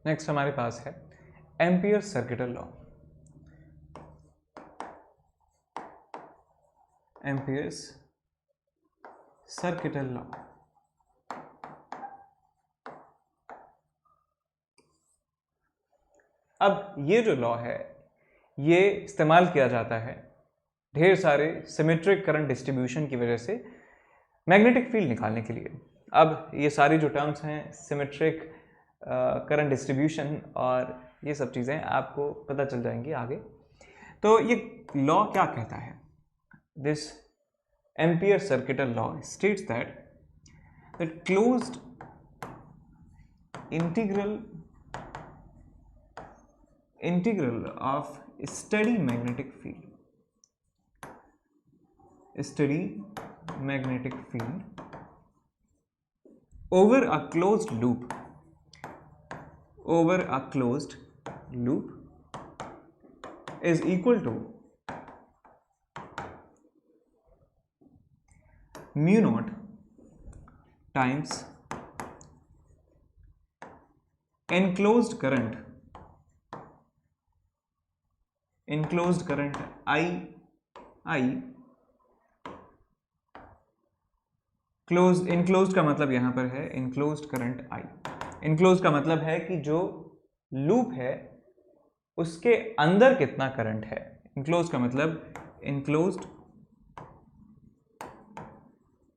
Next हमारे पास है ampere circuital law. Amperes circuital law. अब ये जो लॉ है ये इस्तेमाल किया जाता है ढेर सारे सिमेट्रिक करंट डिस्ट्रीब्यूशन की वजह से मैग्नेटिक फील्ड निकालने के लिए। अब ये सारी जो टर्म्स हैं सिमेट्रिक करंट डिस्ट्रीब्यूशन और ये सब चीज़ें आपको पता चल जाएंगी आगे। तो ये लॉ क्या कहता है? This ampere circuital law states that closed integral of steady magnetic field over a closed loop is equal to mu naught times enclosed current I enclosed का मतलब यहां पर है enclosed current I। enclosed का मतलब है कि जो लूप है उसके अंदर कितना करंट है। enclosed का मतलब enclosed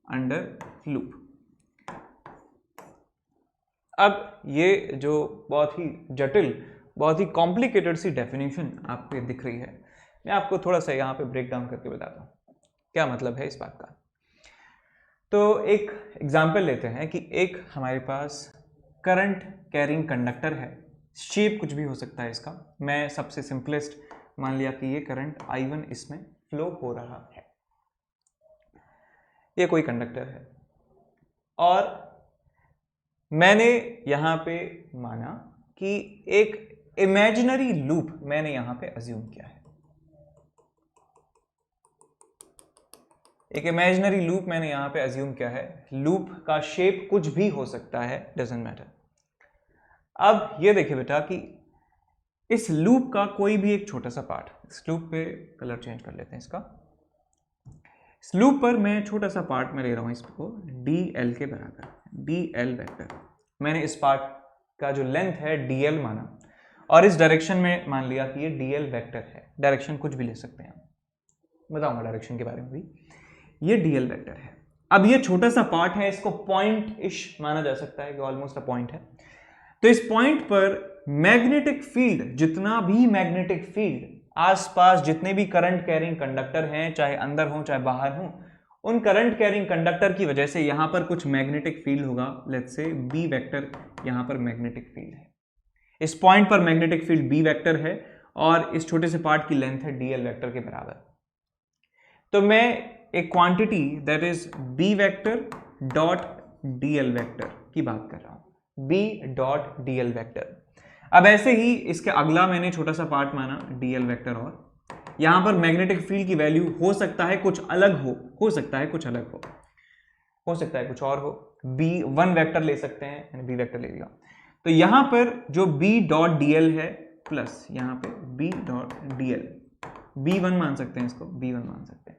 under loop। अब ये जो बहुत ही जटिल, बहुत ही कॉम्प्लिकेटेड सी डेफिनेशन आपको दिख रही है, मैं आपको थोड़ा सा यहाँ पे ब्रेक डाउन करके बताता हूँ क्या मतलब है इस बात का। तो एक एग्जाम्पल लेते हैं कि एक हमारे पास करंट कैरिंग कंडक्टर है, शेप कुछ भी हो सकता है इसका। मैं सबसे सिंपलेस्ट मान लिया कि ये करंट I1 इसमें फ्लो हो रहा है, ये कोई कंडक्टर है, और मैंने यहाँ पे माना कि एक इमेजिनरी लूप मैंने यहाँ पे अज्यूम किया है। एक इमेजिनरी लूप मैंने यहाँ पे अज्यूम किया है। लूप का शेप कुछ भी हो सकता है, डजंट मैटर। अब ये देखिए बेटा कि इस लूप का कोई भी एक छोटा सा पार्ट, इस लूप पे कलर चेंज कर लेते हैं इसका। इस लूप पर मैं छोटा सा पार्ट में ले रहा हूँ इसको dl के बराबर, dl वेक्टर। मैंने इस पार्ट का जो लेंथ है dl माना और इस डायरेक्शन में मान लिया कि ये dl वेक्टर है। डायरेक्शन कुछ भी ले सकते हैं, बताऊंगा डायरेक्शन के बारे में भी। ये dl वेक्टर है। अब ये छोटा सा पार्ट है, इसको पॉइंट इश माना जा सकता है कि ऑलमोस्ट अ पॉइंट है। तो इस पॉइंट पर मैग्नेटिक फील्ड, जितना भी मैग्नेटिक फील्ड आसपास जितने भी करंट कैरिंग कंडक्टर हैं, चाहे अंदर हो चाहे बाहर हो, उन करंट कैरिंग कंडक्टर की वजह से यहां पर कुछ मैग्नेटिक फील्ड होगा। लेट्स से बी वेक्टर यहां पर मैग्नेटिक फील्ड है। इस पॉइंट पर मैग्नेटिक फील्ड बी वेक्टर है और इस छोटे से पार्ट की लेंथ है dl वेक्टर के बराबर। तो मैं एक quantity that is B vector dot dl vector की बात कर रहा हूं, b डॉट dl वेक्टर। अब ऐसे ही इसके अगला मैंने छोटा सा पार्ट माना dl वेक्टर, और यहां पर मैग्नेटिक फील्ड की वैल्यू हो सकता है कुछ अलग हो सकता है कुछ अलग हो सकता है कुछ और हो। b1 वेक्टर ले सकते हैं, यानी b वेक्टर ले लिया। तो यहां पर जो b डॉट dl है प्लस यहां पे b डॉट dl, b1 मान सकते हैं इसको, b1 मान सकते हैं।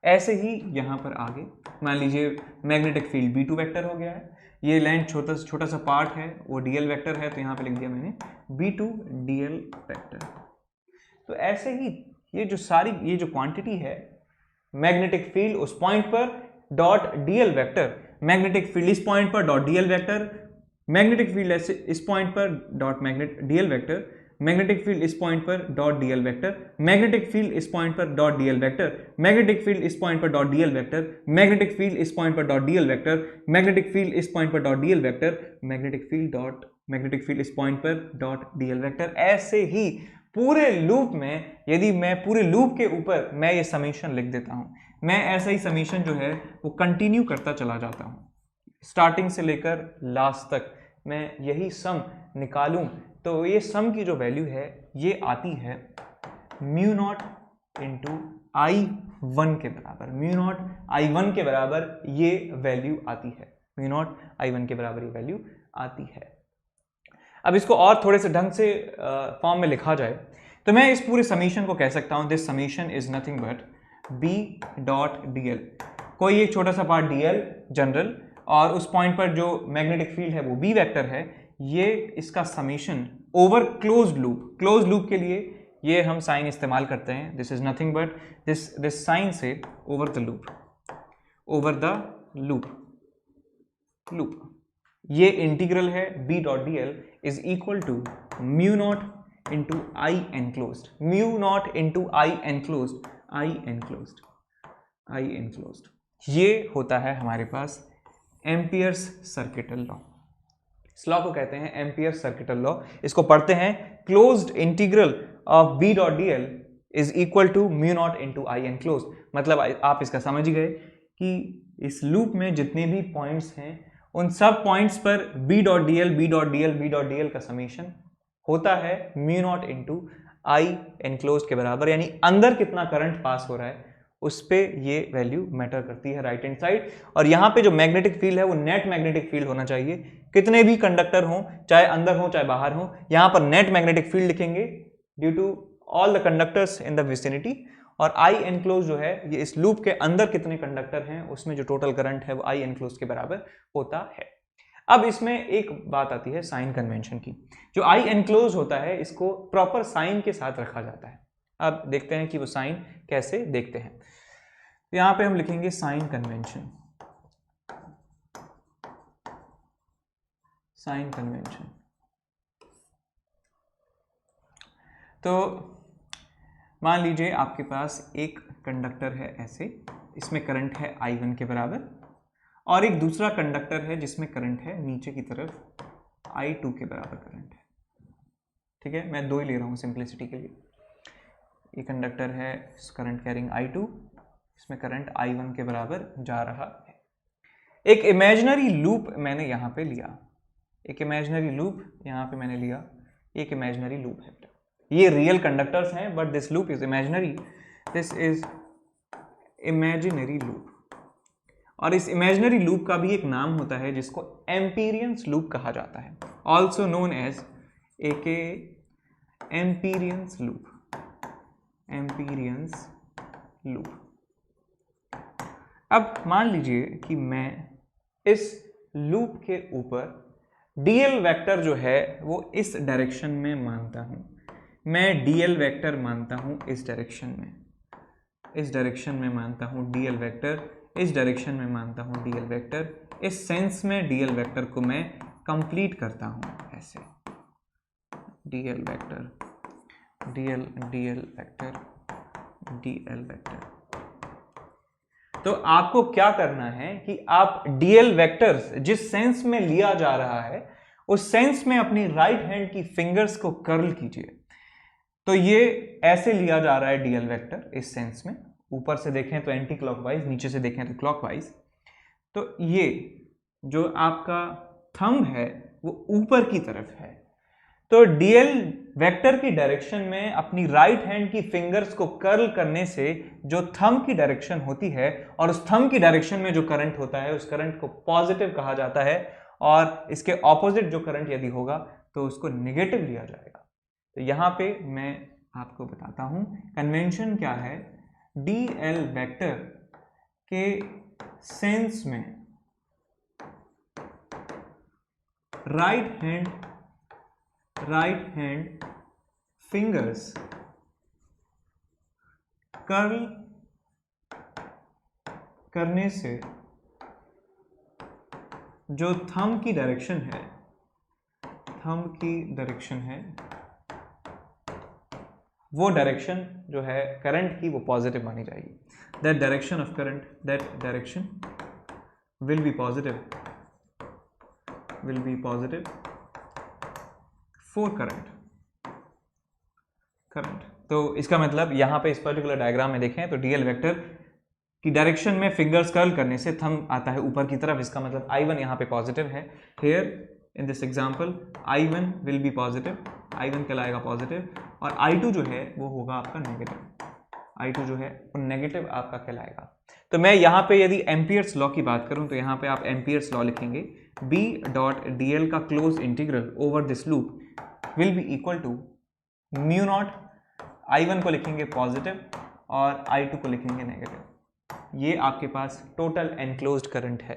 ऐसे ही यहां पर आगे मान लीजिए मैग्नेटिक फील्ड b2 वेक्टर हो गया है। ये लेंथ छोटा सा पार्ट है वो dl वेक्टर है, तो यहां पे लिख दिया मैंने b2 dl वेक्टर। तो ऐसे ही ये जो क्वांटिटी है मैग्नेटिक फील्ड उस पॉइंट पर dot dl vector, magnetic field इस पॉइंट पर dot dl vector, magnetic field इस पॉइंट पर dot dl vector, magnetic field इस पॉइंट पर dot dl vector, magnetic field इस पॉइंट पर dot dl vector, magnetic field इस पॉइंट पर dot dl vector, magnetic field इस पॉइंट पर dot dl vector, magnetic field इस पॉइंट पर dot dl vector, magnetic field इस पॉइंट पर डॉट dl वेक्टर। ऐसे ही पूरे लूप में, यदि मैं पूरे लूप के ऊपर मैं ये समीशन लिख देता हूं, मैं ऐसा ही समीशन जो है वो कंटिन्यू करता चला जाता हूं, स्टार्टिंग से लेकर लास्ट तक मैं यही सम निकालूं, तो ये सम की जो वैल्यू है ये आती है म्यू नॉट इंटू I1 के बराबर। म्यू नॉट I1 के बराबर ये वैल्यू आती है, म्यू नॉट I1 के बराबर ये वैल्यू आती है। अब इसको और थोड़े से ढंग से फॉर्म में लिखा जाए तो मैं इस पूरे समीशन को कह सकता हूं this summation is nothing but B dot D L, कोई एक छोटा सा पार्ट डी एल जनरल और उस पॉइंट पर जो मैग्नेटिक फील्ड है वो बी वेक्टर है, ये इसका summation over closed loop. Closed loop के लिए ये हम साइन इस्तेमाल करते हैं, this is nothing but this sign से over the loop, over the loop ये इंटीग्रल है b dot D L is equal to mu not into I enclosed, mu not into I enclosed, I enclosed. ये होता है हमारे पास Ampere's circuital law. इस law को कहते हैं एम्पियर्स सर्किटल लॉ। इसको पढ़ते हैं closed integral of b dot D L is equal to mu not into I enclosed. मतलब आप इसका समझ गए कि इस लूप में जितने भी पॉइंट्स हैं उन सब पॉइंट्स पर b dot D L, b dot D L, b dot D L का समीशन होता है mu naught into I enclosed के बराबर, यानी अंदर कितना करंट पास हो रहा है उस पे ये वैल्यू मैटर करती है राइट हैंड साइड। और यहाँ पे जो मैग्नेटिक फील्ड है वो नेट मैग्नेटिक फील्ड होना चाहिए, कितने भी कंडक्टर हों, चाहे अंदर हो चाहे बाहर हो, यहाँ पर नेट मैग्नेटिक फील्ड लिखेंगे due to all the conductors in the vicinity. और आई एनक्लोज जो है ये इस लूप के अंदर कितने कंडक्टर हैं उसमें जो टोटल करंट है वो आई एनक्लोज के बराबर होता है। अब इसमें एक बात आती है साइन कन्वेंशन की। जो आई एनक्लोज होता है इसको प्रॉपर साइन के साथ रखा जाता है। अब देखते हैं कि वो साइन कैसे देखते हैं। यहां पे हम लिखेंगे साइन कन्वेंशन, साइन कन्वेंशन। तो मान लीजिए आपके पास एक कंडक्टर है ऐसे, इसमें करंट है I1 के बराबर, और एक दूसरा कंडक्टर है जिसमें करंट है नीचे की तरफ I2 के बराबर करंट है। ठीक है, मैं दो ही ले रहा हूँ सिंप्लिसिटी के लिए। ये कंडक्टर है करंट कैरिंग I2, इसमें करंट I1 के बराबर जा रहा है। एक इमेजिनरी लूप मैंने यहाँ पे लिया, एक इमेजिनरी लूप यहाँ पे मैंने लिया, एक इमेजिनरी लूप है। ये रियल कंडक्टर्स हैं but this loop is imaginary, this is imaginary loop. और इस इमेजिनरी लूप का भी एक नाम होता है जिसको एम्पीरियंस लूप कहा जाता है, ऑल्सो नोन एज एके एम्पीरियंस लूप, एम्पीरियंस लूप। अब मान लीजिए कि मैं इस लूप के ऊपर डीएल वेक्टर जो है वो इस डायरेक्शन में मानता हूं, मैं डीएल वेक्टर मानता हूं इस डायरेक्शन में, इस डायरेक्शन में मानता हूं डीएल वेक्टर, इस डायरेक्शन में मानता हूं डीएल वेक्टर। इस सेंस में डीएल वेक्टर को मैं कंप्लीट करता हूं ऐसे, DL vector, DL vector, DL vector. तो आपको क्या करना है कि आप डीएल वेक्टर्स जिस सेंस में लिया जा रहा है उस सेंस में अपनी राइट हैंड की फिंगर्स को कर्ल कीजिए। तो ये ऐसे लिया जा रहा है डीएल वेक्टर इस सेंस में, ऊपर से देखें तो एंटी क्लॉकवाइज, नीचे से देखें तो क्लॉकवाइज। तो ये जो आपका थंब है वो ऊपर की तरफ है, तो डीएल वेक्टर की डायरेक्शन में अपनी राइट हैंड की फिंगर्स को कर्ल करने से जो थंब की डायरेक्शन होती है और उस थंब की डायरेक्शन में जो करंट होता है उस करंट को पॉजिटिव कहा जाता है, और इसके ऑपोजिट जो करंट यदि होगा तो उसको नेगेटिव लिया जाएगा। तो यहाँ पे मैं आपको बताता हूँ कन्वेंशन क्या है। डीएल वेक्टर के सेंस में राइट हैंड फिंगर्स कर्ल करने से जो थंब की डायरेक्शन है, थंब की डायरेक्शन है, वो डायरेक्शन जो है करंट की वो पॉजिटिव मानी जाएगी। That direction of current, that direction will be positive, will be positive for current. तो इसका मतलब यहाँ पे इस पर्टिकुलर डायग्राम में देखें तो डीएल वेक्टर की डायरेक्शन में फिंगर्स कर्ल करने से थंब आता है ऊपर की तरफ, इसका मतलब I1 यहाँ पे पॉजिटिव है। Here in this example I1 will be positive, I1 कहलाएगा पॉजिटिव, और I2 जो है वो होगा आपका नेगेटिव, I2 जो है वो नेगेटिव आपका कहलाएगा। तो मैं यहाँ पे यदि एम्पियर्स लॉ की बात करूँ तो यहाँ पे आप एम्पियर्स लॉ लिखेंगे, b डॉट dl का close integral over this loop will be equal to mu nought, I1 को लिखेंगे पॉजिटिव और I2 को लिखेंगे नेगेटिव। ये आपके पास टोटल एनक्लोज्ड करंट है।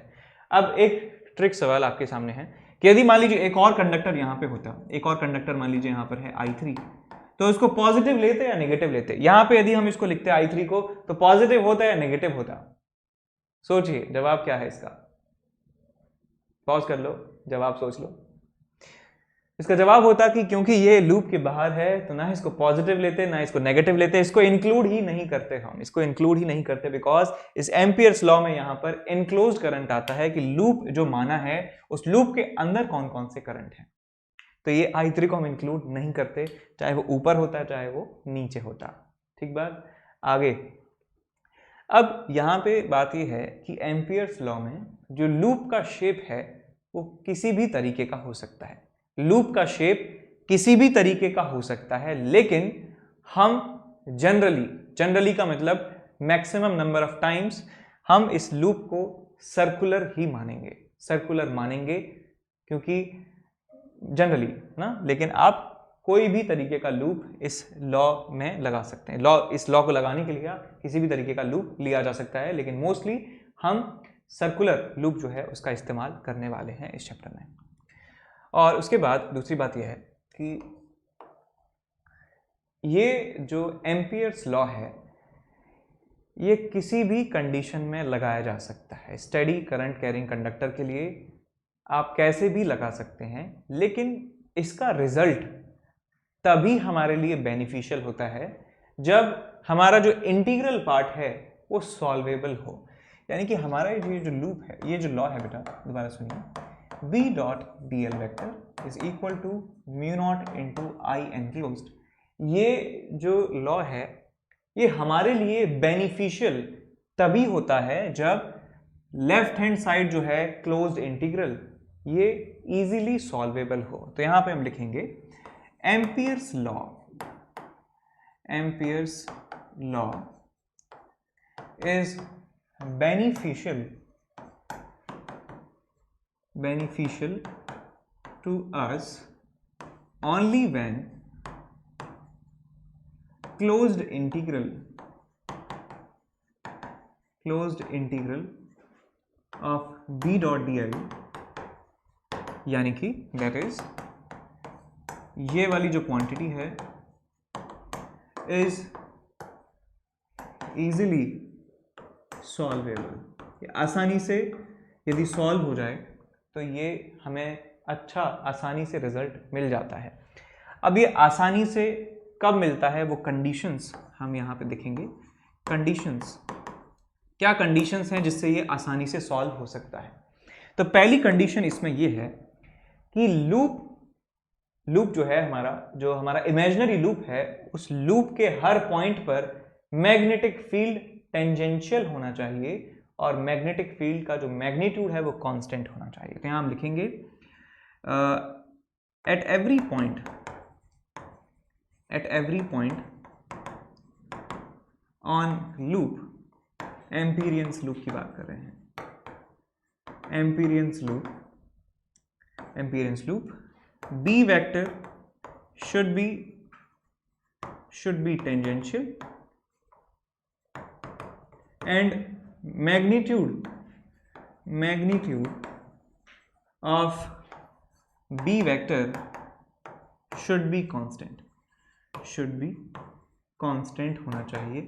अब एक ट्रिक सवाल आपके सामने है कि यदि मान लीजिए एक और कंडक्टर यहाँ पे होता, एक और कंडक्टर मान लीजिए यहाँ पर है I3, तो इसको पॉजिटिव लेते या नेगेटिव लेते? यहाँ पे यदि हम इसको लिखते I3 को तो पॉजिटिव होता या नेगेटिव होता? सोचिए जवाब क्या है इसका। पॉज कर लो, जवाब सोच लो। इसका जवाब होता कि क्योंकि ये लूप के बाहर है तो ना इसको पॉजिटिव लेते ना इसको नेगेटिव लेते, इसको इंक्लूड ही नहीं करते, हम इसको इंक्लूड ही नहीं करते बिकॉज इस एम्पियर्स लॉ में यहाँ पर इनक्लोज्ड करंट आता है कि लूप जो माना है उस लूप के अंदर कौन कौन से करंट हैं। तो ये I3 को हम इंक्लूड नहीं करते, चाहे वो ऊपर होता चाहे वो नीचे होता। ठीक बात, आगे। अब यहाँ पे बात ये है कि एम्पियर्स लॉ में जो लूप का शेप है वो किसी भी तरीके का हो सकता है। लूप का शेप किसी भी तरीके का हो सकता है, लेकिन हम जनरली का मतलब मैक्सिमम नंबर ऑफ टाइम्स हम इस लूप को सर्कुलर ही मानेंगे, सर्कुलर मानेंगे क्योंकि जनरली ना, लेकिन आप कोई भी तरीके का लूप इस लॉ में लगा सकते हैं। इस लॉ को लगाने के लिए किसी भी तरीके का लूप लिया जा सकता है, लेकिन मोस्टली हम सर्कुलर लूप जो है उसका इस्तेमाल करने वाले हैं इस चैप्टर में। और उसके बाद दूसरी बात यह है कि ये जो एम्पियर्स लॉ है ये किसी भी कंडीशन में लगाया जा सकता है। स्टेडी करंट कैरिंग कंडक्टर के लिए आप कैसे भी लगा सकते हैं, लेकिन इसका रिजल्ट तभी हमारे लिए बेनिफिशियल होता है जब हमारा जो इंटीग्रल पार्ट है वो सॉल्वेबल हो। यानी कि हमारा ये जो लूप है, ये जो लॉ है बेटा, दोबारा सुनिए, b dot dl vector is equal to mu not into I enclosed. ये जो लॉ है ये हमारे लिए बेनिफिशियल तभी होता है जब लेफ्ट हैंड साइड जो है क्लोज्ड इंटीग्रल ये इजीली सॉल्वेबल हो। तो यहां पे हम लिखेंगे Ampere's law is beneficial to us only when closed integral of b dot dl, यानी कि that is ये वाली जो क्वांटिटी है is easily solvable। आसानी से यदि सॉल्व हो जाए तो ये हमें अच्छा आसानी से रिजल्ट मिल जाता है। अब ये आसानी से कब मिलता है वो कंडीशंस हम यहाँ पे देखेंगे। कंडीशंस, क्या कंडीशंस हैं जिससे ये आसानी से सॉल्व हो सकता है। तो पहली कंडीशन इसमें ये है कि लूप जो है हमारा इमेजिनरी लूप है, उस लूप के हर पॉइंट पर मैग्नेटिक फील्ड टेंजेंशियल होना चाहिए और मैग्नेटिक फील्ड का जो मैग्नीट्यूड है वो कांस्टेंट होना चाहिए। तो यहाँ हम लिखेंगे at every point on loop, Amperian loop की बात कर रहे हैं, Amperian loop B vector should be tangential and magnitude of b vector should be constant होना चाहिए।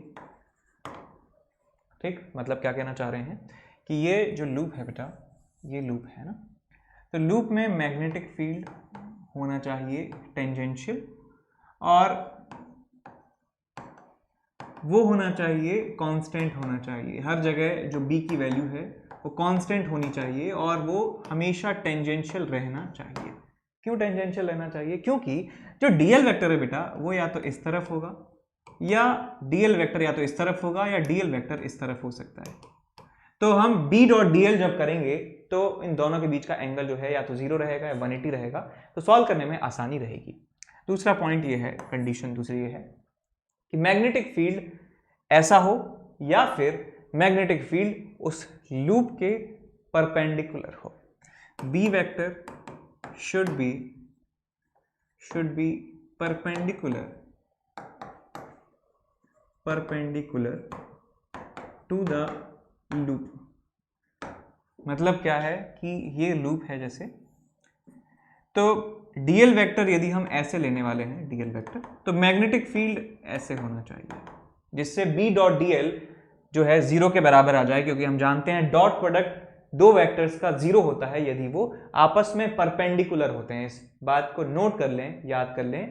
ठीक, मतलब क्या कहना चाह रहे हैं कि ये जो लूप है बेटा, ये लूप है ना, तो लूप में मैग्नेटिक फील्ड होना चाहिए टेंजेंशियल और वो होना चाहिए कांस्टेंट होना चाहिए। हर जगह जो b की वैल्यू है वो कांस्टेंट होनी चाहिए और वो हमेशा टेंजेंशियल रहना चाहिए। क्यों टेंजेंशियल रहना चाहिए? क्योंकि जो dl वेक्टर है बेटा वो या तो इस तरफ होगा या dl वेक्टर या तो इस तरफ होगा या dl वेक्टर इस तरफ हो सकता है। तो हम b डॉट dl जब करेंगे तो इन दोनों के बीच का एंगल जो है या तो 0 रहेगा या 180 रहेगा, तो सॉल्व करने में आसानी रहेगी। दूसरा पॉइंट ये है, कंडीशन दूसरी ये है कि मैग्नेटिक फील्ड ऐसा हो या फिर मैग्नेटिक फील्ड उस लूप के परपेंडिकुलर हो। B vector should be perpendicular to the loop। मतलब क्या है कि ये लूप है जैसे, तो डीएल वेक्टर यदि हम ऐसे लेने वाले हैं डीएल वेक्टर, तो मैग्नेटिक फील्ड ऐसे होना चाहिए जिससे B डॉट डीएल जो है 0 के बराबर आ जाए, क्योंकि हम जानते हैं डॉट प्रोडक्ट दो वेक्टर्स का 0 होता है यदि वो आपस में परपेंडिकुलर होते हैं। इस बात को नोट कर लें, याद कर लें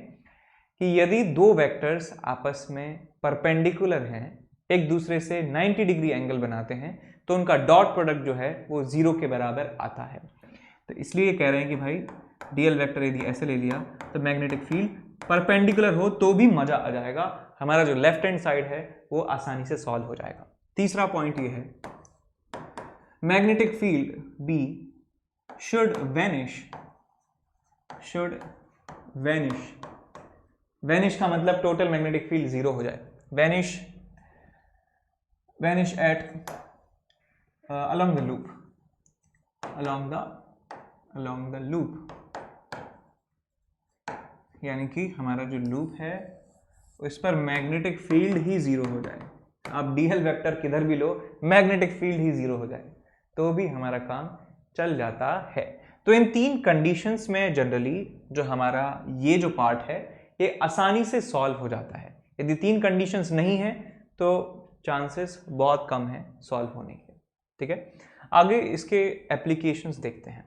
कि यदि दो वेक्टर्स आपस में परपेंडिकुलर हैं, एक दूसरे से 90 डिग्री एंगल बनाते हैं, तो उनका डॉट प्रोडक्ट जो है वो 0 के बराबर आता है। तो इसलिए कह रहे हैं कि भाई डीएल वेक्टर यदि ऐसे ले लिया तो मैग्नेटिक फील्ड परपेंडिकुलर हो तो भी मजा आ जाएगा, हमारा जो लेफ्ट हैंड साइड है वो आसानी से सॉल्व हो जाएगा। तीसरा पॉइंट ये है, magnetic field B should vanish का मतलब टोटल मैग्नेटिक फील्ड 0 हो जाए। vanish at along the loop, यानी कि हमारा जो लूप है उस पर मैग्नेटिक फील्ड ही 0 हो जाए। आप डीएल वेक्टर किधर भी लो, मैग्नेटिक फील्ड ही 0 हो जाए तो भी हमारा काम चल जाता है। तो इन तीन कंडीशंस में जनरली जो हमारा ये जो पार्ट है ये आसानी से सॉल्व हो जाता है। यदि तीन कंडीशंस नहीं है तो चांसेस बहुत कम है सॉल्व होने के। ठीक है, आगे इसके एप्लीकेशंस देखते हैं।